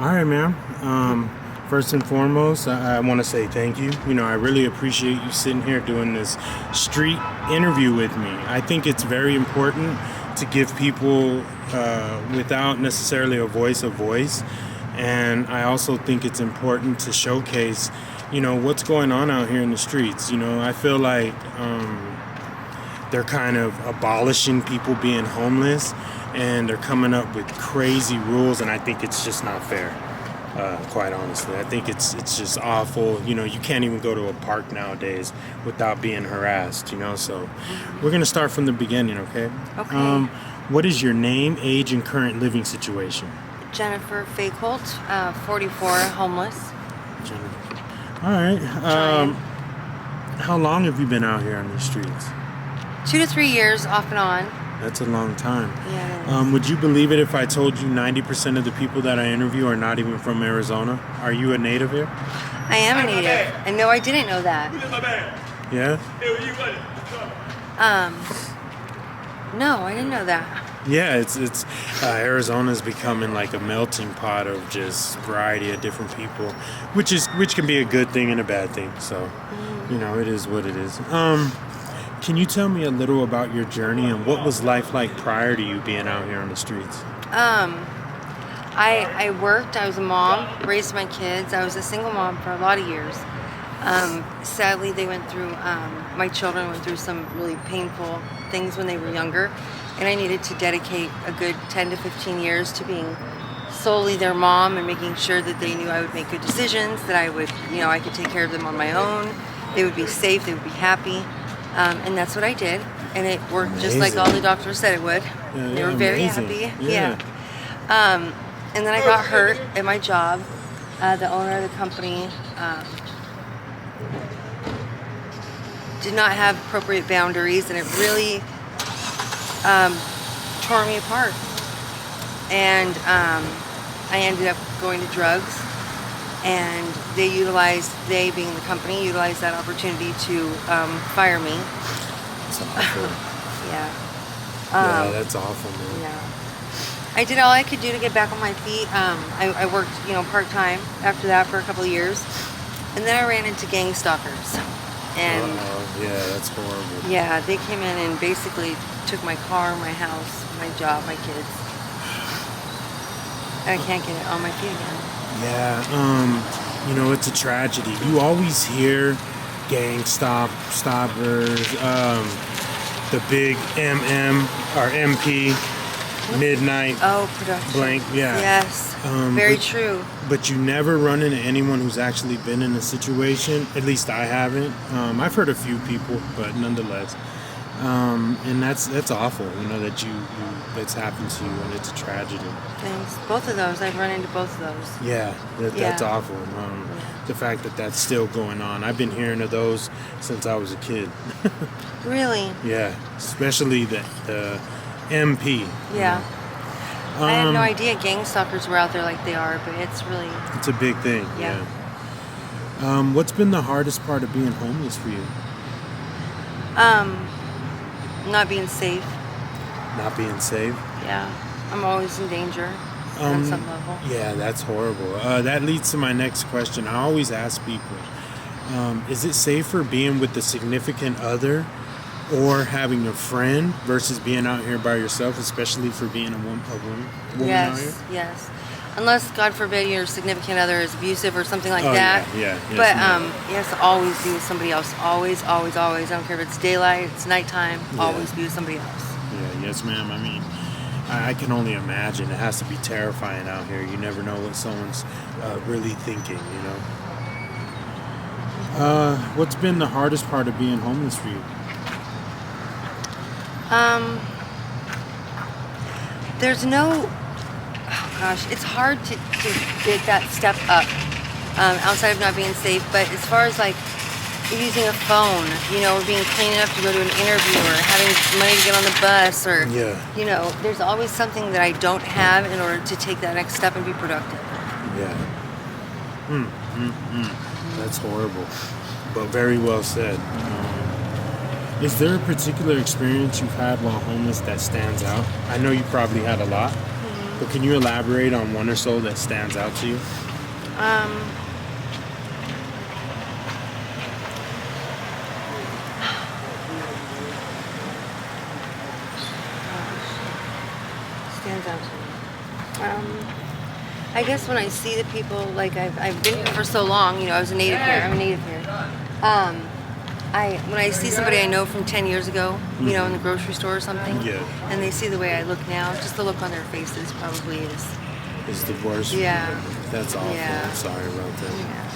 All right, ma'am. First and foremost, I want to say thank you. I really appreciate you sitting here doing this street interview with me. I think it's very important to give people, without necessarily a voice. And I also think it's important to showcase, what's going on out here in the streets. I feel like they're kind of abolishing people being homeless, and they're coming up with crazy rules, and I think it's just not fair. Quite honestly, I think it's just awful. You can't even go to a park nowadays without being harassed. So we're gonna start from the beginning, okay? Okay. What is your name, age, and current living situation? Jennifer-44, 44, homeless. Jennifer. All right. How long have you been out here on the streets? 2 to 3 years, off and on. That's a long time. Yeah, it is. Would you believe it if I told you 90% of the people that I interview are not even from Arizona? Are you a native here? I am a native, and no, I didn't know that. Yeah? No, I didn't know that. Yeah, it's Arizona's becoming like a melting pot of just variety of different people, which can be a good thing and a bad thing. So, it is what it is. Can you tell me a little about your journey and what was life like prior to you being out here on the streets? I worked. I was a mom, raised my kids. I was a single mom for a lot of years. Sadly, my children went through some really painful things when they were younger, and I needed to dedicate a good 10 to 15 years to being solely their mom and making sure that they knew I would make good decisions, that I could take care of them on my own. They would be safe, they would be happy. And that's what I did, and it worked just like all the doctors said it would. They were very happy. Yeah. And then I got hurt at my job. The owner of the company did not have appropriate boundaries, and it really tore me apart. And I ended up going to drugs, and they being the company, utilized that opportunity to fire me. That's awful. Yeah. Yeah, that's awful, man. Yeah. I did all I could do to get back on my feet. I worked, part-time after that for a couple of years. And then I ran into gang stalkers. And yeah, that's horrible. yeah, they came in and basically took my car, my house, my job, my kids. And I can't get it on my feet again. Yeah, it's a tragedy. You always hear gang stoppers, the big or MP, midnight. Oh, production. Blank, yeah. Yes, very true. But you never run into anyone who's actually been in a situation. At least I haven't. I've heard a few people, but nonetheless. And that's awful, that that's happened to you, and it's a tragedy. Thanks. Both of those, I've run into both of those. Yeah, that's awful. The fact that that's still going on. I've been hearing of those since I was a kid. Really? Yeah, especially the MP. Yeah. I had no idea gang stalkers were out there like they are, but it's a big thing. Yeah. What's been the hardest part of being homeless for you? Not being safe. Not being safe? Yeah. I'm always in danger on some level. Yeah, that's horrible. That leads to my next question. I always ask people, is it safer being with a significant other or having a friend versus being out here by yourself, especially for being a woman out here? Yes. Unless, God forbid, your significant other is abusive or something like that. Yeah. But you have to always be with somebody else. Always, always, always. I don't care if it's daylight, it's nighttime. Yeah. Always be with somebody else. Yeah, yes, ma'am. I mean, I can only imagine. It has to be terrifying out here. You never know what someone's really thinking, What's been the hardest part of being homeless for you? There's no... Oh, gosh. It's hard to get that step up outside of not being safe. But as far as, using a phone, or being clean enough to go to an interview, or having money to get on the bus, or, there's always something that I don't have in order to take that next step and be productive. Yeah. That's horrible, but very well said. Is there a particular experience you've had while homeless that stands out? I know you probably had a lot. But can you elaborate on one or so that stands out to you? Stands out to me. I guess when I see the people, like I've been here for so long, I was a native here. I'm a native here. When I see somebody I know from 10 years ago, in the grocery store or something, and they see the way I look now, just the look on their faces probably is the worst. Yeah. That's awful. Yeah. I'm sorry about that. Yeah.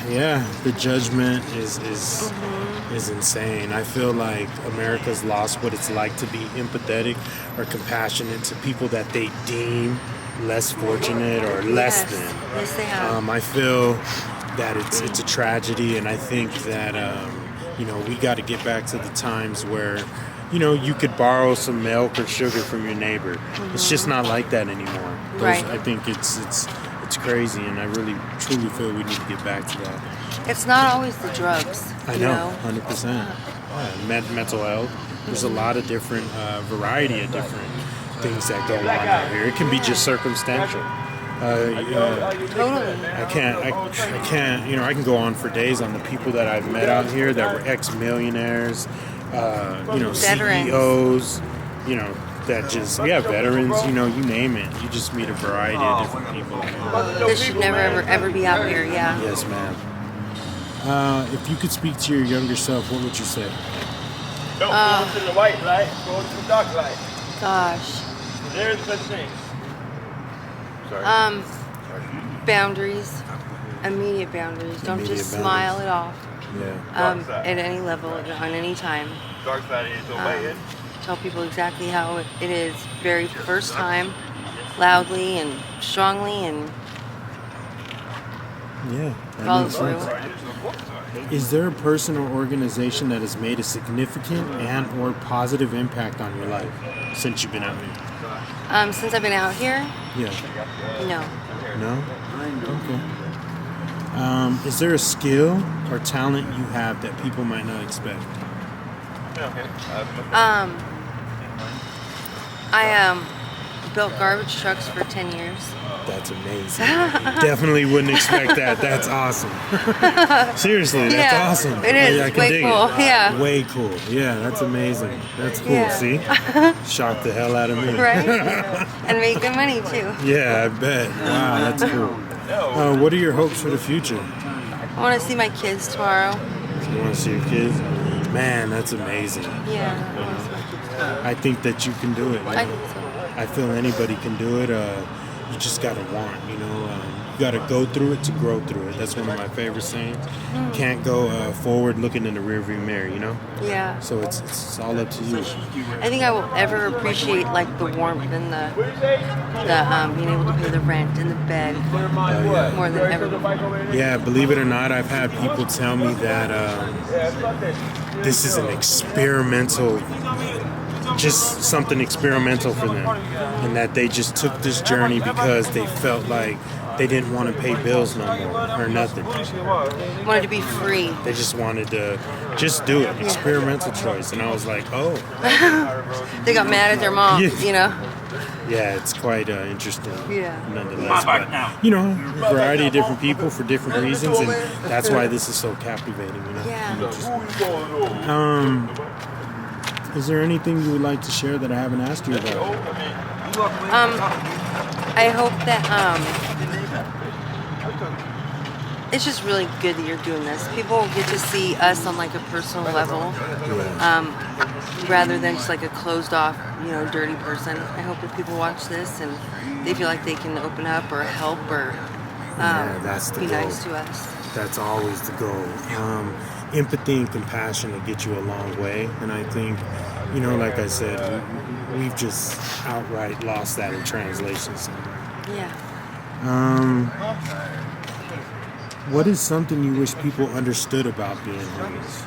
Yeah, the judgment is insane. I feel like America's lost what it's like to be empathetic or compassionate to people that they deem less fortunate or less than. Yes, they have. I feel that it's a tragedy, and I think that we got to get back to the times where you could borrow some milk or sugar from your neighbor. It's just not like that anymore. Right. I think it's crazy, and I really truly feel we need to get back to that. It's not always the drugs. I know, 100%. Mental health. There's a lot of different variety of different things that go on out here. It can be just circumstantial. Totally. I can't. I can go on for days on the people that I've met out here that were ex-millionaires, Veterans. CEOs, that just veterans. You name it. You just meet a variety of different people. This should never ever be out here. Yeah. Yes, ma'am. If you could speak to your younger self, what would you say? Don't go to the white light, go to the dark light. Gosh. There's such thing. Sorry. Boundaries. Immediate boundaries. Don't Immediate just boundaries. smile it off. Yeah. At any level, on any time. Dark side is away. Tell people exactly how it is. Very first time, loudly and strongly, and follow makes through. sense. Is there a person or organization that has made a significant and or positive impact on your life since you've been out here? Since I've been out here, Yeah. no. No? Okay. Is there a skill or talent you have that people might not expect? I built garbage trucks for 10 years. That's amazing. Definitely wouldn't expect that. That's awesome. Seriously, that's awesome. It is. I can Way dig cool. it. Yeah. Way cool. Yeah, that's amazing. That's cool. Yeah. See? Shocked the hell out of me. Right? And make good money too. Yeah, I bet. Wow, that's cool. What are your hopes for the future? I want to see my kids tomorrow. You want to see your kids? Man, that's amazing. Yeah. I want to see my kids tomorrow. I think that you can do it. I think so. I feel anybody can do it. You just gotta want, you gotta go through it to grow through it. That's one of my favorite sayings. You can't go forward looking in the rearview mirror, Yeah. So it's all up to you. I think I will ever appreciate like the warmth and the being able to pay the rent and the bed more than ever before. Yeah, believe it or not, I've had people tell me that this is an experimental, just something experimental for them, and that they just took this journey because they felt like they didn't want to pay bills no more or nothing. Wanted to be free. They just wanted to just do it. Experimental choice. And I was like, oh. They got mad at their mom, Yeah, it's quite interesting. Yeah. Nonetheless. But, a variety of different people for different reasons, and that's why this is so captivating, Yeah. Is there anything you would like to share that I haven't asked you about? I hope that it's just really good that you're doing this. People get to see us on like a personal level, rather than just like a closed off, dirty person. I hope that people watch this and they feel like they can open up or help or that's the be goal. nice to us. That's always the goal. Empathy and compassion will get you a long way, and I think, like I said, we've just outright lost that in translation somewhere. Yeah. What is something you wish people understood about being homeless?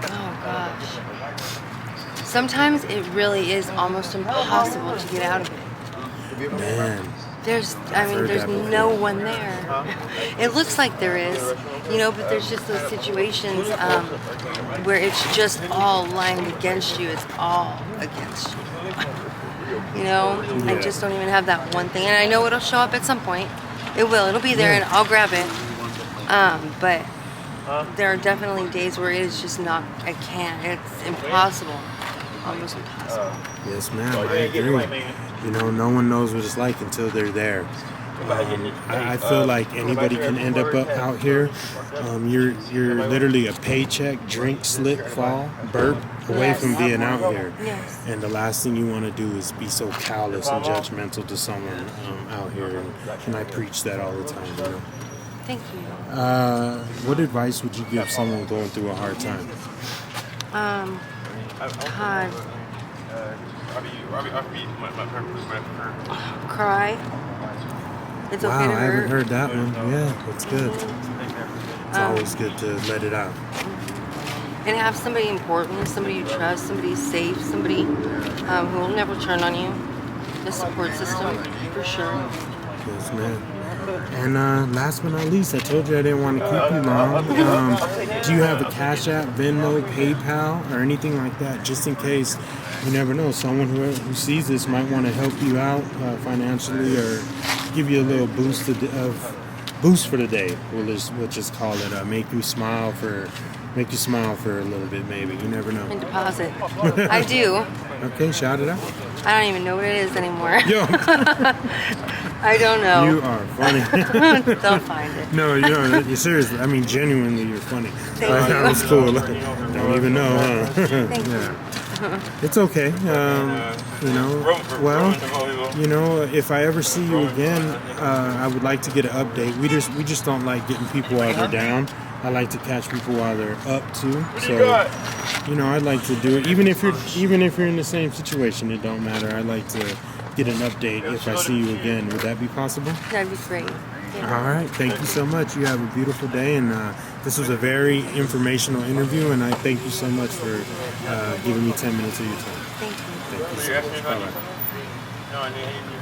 Oh gosh. Sometimes it really is almost impossible to get out of it. Man. There's no one there. It looks like there is, but there's just those situations where it's just all lying against you. It's all against you. You know, I just don't even have that one thing. And I know it'll show up at some point. It will. It'll be there, and I'll grab it. But there are definitely days where it is just not. I can't. It's impossible. Almost impossible. Yes, ma'am. I agree. You know, no one knows what it's like until they're there. I feel like anybody can end up out here. You're literally a paycheck, drink, slip, fall, burp away from being out here. Yes. And the last thing you want to do is be so callous and judgmental to someone out here. And I preach that all the time. You know? Thank you. What advice would you give someone going through a hard time? God. Cry. It's okay Wow, to I haven't hurt. heard that one. Yeah, that's good. It's always good to let it out. And have somebody important, somebody you trust, somebody safe, somebody who will never turn on you. The support system, for sure. Yes, ma'am. And last but not least, I told you I didn't want to keep you long. Do you have a Cash App, Venmo, PayPal, or anything like that, just in case? You never know. Someone who sees this might want to help you out financially, or give you a little boost for the day. We'll just call it make you smile for a little bit, maybe. You never know. And deposit. I do. Okay, shout it out. I don't even know what it is anymore. Yo, I don't know. you are funny. They'll find it. No, you're serious. I mean, genuinely, you're funny. Thank you. That was cool. Don't even know, huh? Thank you. It's okay. You know, well, you know, if I ever see you again, I would like to get an update. We just don't like getting people while they're down. I like to catch people while they're up too. So, you know, I'd like to do it. Even if you're in the same situation, it don't matter. I'd like to get an update if I see you again. Would that be possible? That'd be great. Yeah. All right. Thank you so much. You have a beautiful day, and this was a very informational interview, and I thank you so much for giving me 10 minutes of your time. Thank you. Thank you so much. Bye-bye.